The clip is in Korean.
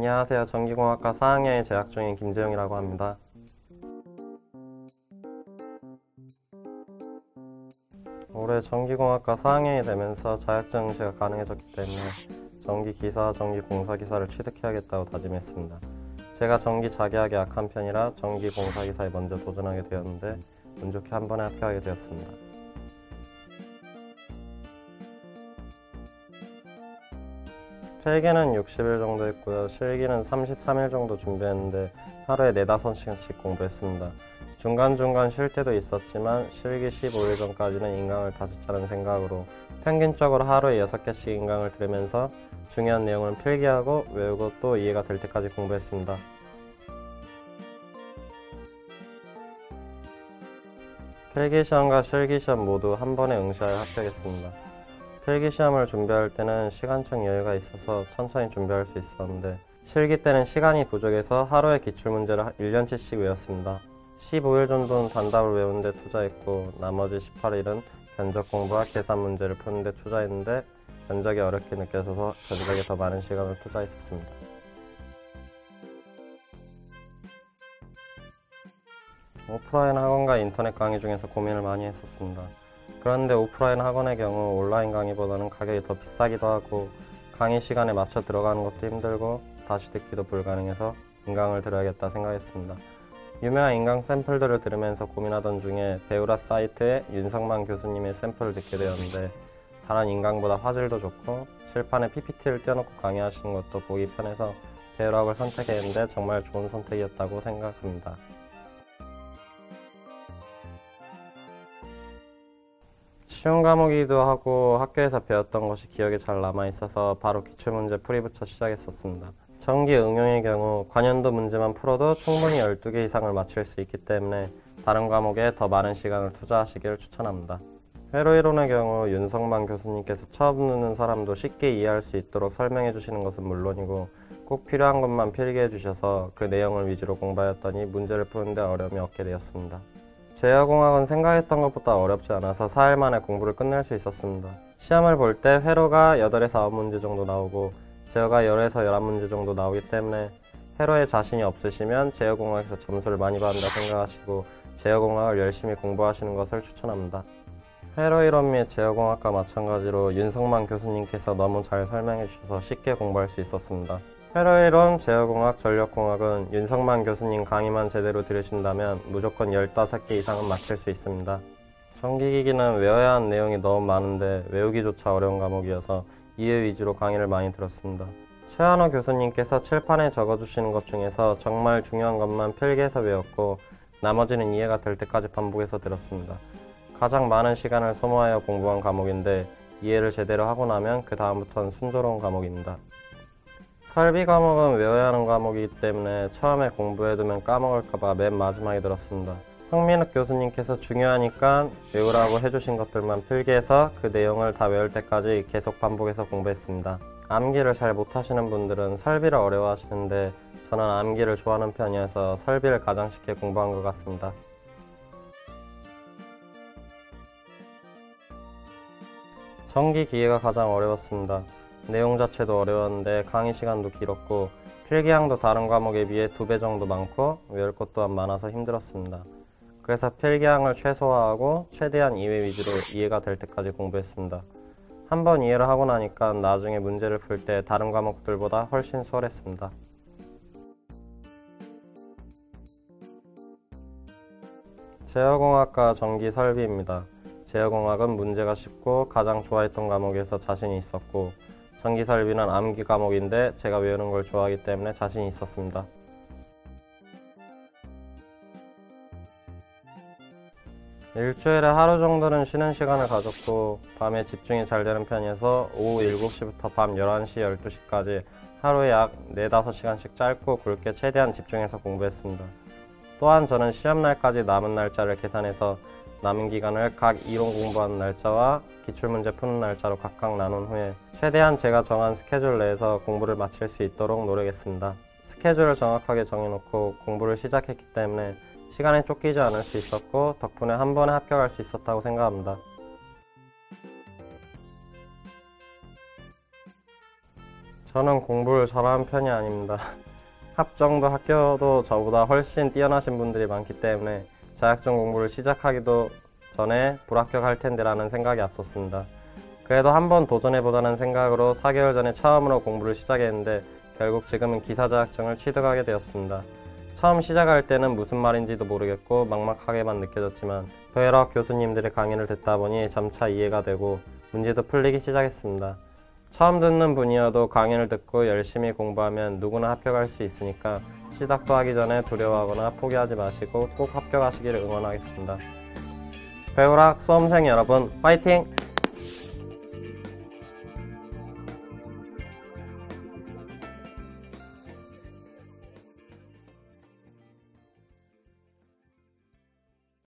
안녕하세요. 전기공학과 4학년에 재학 중인 김재용이라고 합니다. 올해 전기공학과 4학년이 되면서 자격증 응시가 가능해졌기 때문에 전기기사, 전기공사기사를 취득해야겠다고 다짐했습니다. 제가 전기 자기학에 약한 편이라 전기공사기사에 먼저 도전하게 되었는데 운 좋게 한 번에 합격하게 되었습니다. 필기는 60일 정도 했고요. 실기는 33일 정도 준비했는데 하루에 4~5시간씩 공부했습니다. 중간중간 쉴 때도 있었지만 실기 15일 전까지는 인강을 다 듣자는 생각으로 평균적으로 하루에 6개씩 인강을 들으면서 중요한 내용은 필기하고 외우고 또 이해가 될 때까지 공부했습니다. 필기시험과 실기시험 모두 한 번에 응시하여 합격했습니다. 필기시험을 준비할 때는 시간적 여유가 있어서 천천히 준비할 수 있었는데 실기 때는 시간이 부족해서 하루에 기출문제를 1년치씩 외웠습니다. 15일 정도는 단답을 외우는데 투자했고 나머지 18일은 견적 공부와 계산 문제를 푸는데 투자했는데 견적이 어렵게 느껴져서 견적에 더 많은 시간을 투자했었습니다. 오프라인 학원과 인터넷 강의 중에서 고민을 많이 했었습니다. 그런데 오프라인 학원의 경우 온라인 강의보다는 가격이 더 비싸기도 하고 강의 시간에 맞춰 들어가는 것도 힘들고 다시 듣기도 불가능해서 인강을 들어야겠다 생각했습니다. 유명한 인강 샘플들을 들으면서 고민하던 중에 배우라 사이트에 윤성만 교수님의 샘플을 듣게 되었는데 다른 인강보다 화질도 좋고 칠판에 PPT를 띄워놓고 강의하시는 것도 보기 편해서 배우락을 선택했는데 정말 좋은 선택이었다고 생각합니다. 쉬운 과목이기도 하고 학교에서 배웠던 것이 기억에 잘 남아있어서 바로 기출문제 풀이부터 시작했었습니다. 전기 응용의 경우 관연도 문제만 풀어도 충분히 12개 이상을 맞힐 수 있기 때문에 다른 과목에 더 많은 시간을 투자하시길 추천합니다. 회로이론의 경우 윤성만 교수님께서 처음 듣는 사람도 쉽게 이해할 수 있도록 설명해 주시는 것은 물론이고 꼭 필요한 것만 필기해 주셔서 그 내용을 위주로 공부하였더니 문제를 푸는데 어려움이 없게 되었습니다. 제어공학은 생각했던 것보다 어렵지 않아서 4일 만에 공부를 끝낼 수 있었습니다. 시험을 볼 때 회로가 8에서 9문제 정도 나오고 제어가 10에서 11문제 정도 나오기 때문에 회로에 자신이 없으시면 제어공학에서 점수를 많이 받는다 생각하시고 제어공학을 열심히 공부하시는 것을 추천합니다. 회로 이론 및 제어공학과 마찬가지로 윤성만 교수님께서 너무 잘 설명해 주셔서 쉽게 공부할 수 있었습니다. 회로이론, 제어공학, 전력공학은 윤성만 교수님 강의만 제대로 들으신다면 무조건 15개 이상은 맞힐 수 있습니다. 전기기기는 외워야 하는 내용이 너무 많은데 외우기조차 어려운 과목이어서 이해 위주로 강의를 많이 들었습니다. 최한호 교수님께서 칠판에 적어주시는 것 중에서 정말 중요한 것만 필기해서 외웠고 나머지는 이해가 될 때까지 반복해서 들었습니다. 가장 많은 시간을 소모하여 공부한 과목인데 이해를 제대로 하고 나면 그 다음부터는 순조로운 과목입니다. 설비 과목은 외워야 하는 과목이기 때문에 처음에 공부해두면 까먹을까봐 맨 마지막에 들었습니다. 황민욱 교수님께서 중요하니까 외우라고 해주신 것들만 필기해서 그 내용을 다 외울 때까지 계속 반복해서 공부했습니다. 암기를 잘 못하시는 분들은 설비를 어려워하시는데 저는 암기를 좋아하는 편이어서 설비를 가장 쉽게 공부한 것 같습니다. 전기기계가 가장 어려웠습니다. 내용 자체도 어려웠는데 강의 시간도 길었고 필기량도 다른 과목에 비해 2배 정도 많고 외울 것 또한 많아서 힘들었습니다. 그래서 필기량을 최소화하고 최대한 이해 위주로 이해가 될 때까지 공부했습니다. 한번 이해를 하고 나니까 나중에 문제를 풀 때 다른 과목들보다 훨씬 수월했습니다. 제어공학과 전기 설비입니다. 제어공학은 문제가 쉽고 가장 좋아했던 과목에서 자신이 있었고 전기설비는 암기 과목인데 제가 외우는 걸 좋아하기 때문에 자신이 있었습니다. 일주일에 하루 정도는 쉬는 시간을 가졌고 밤에 집중이 잘 되는 편이어서 오후 7시부터 밤 11시, 12시까지 하루에 약 4~5시간씩 짧고 굵게 최대한 집중해서 공부했습니다. 또한 저는 시험날까지 남은 날짜를 계산해서 남은 기간을 각 이론 공부하는 날짜와 기출문제 푸는 날짜로 각각 나눈 후에 최대한 제가 정한 스케줄 내에서 공부를 마칠 수 있도록 노력했습니다. 스케줄을 정확하게 정해놓고 공부를 시작했기 때문에 시간에 쫓기지 않을 수 있었고 덕분에 한 번에 합격할 수 있었다고 생각합니다. 저는 공부를 잘하는 편이 아닙니다. 합정도 학교도 저보다 훨씬 뛰어나신 분들이 많기 때문에 자격증 공부를 시작하기도 전에 불합격할 텐데라는 생각이 앞섰습니다. 그래도 한번 도전해보자는 생각으로 4개월 전에 처음으로 공부를 시작했는데 결국 지금은 기사 자격증을 취득하게 되었습니다. 처음 시작할 때는 무슨 말인지도 모르겠고 막막하게만 느껴졌지만 여러 교수님들의 강의를 듣다 보니 점차 이해가 되고 문제도 풀리기 시작했습니다. 처음 듣는 분이어도 강의를 듣고 열심히 공부하면 누구나 합격할 수 있으니까 시작도 하기 전에 두려워하거나 포기하지 마시고 꼭 합격하시기를 응원하겠습니다. 배우락 수험생 여러분, 파이팅!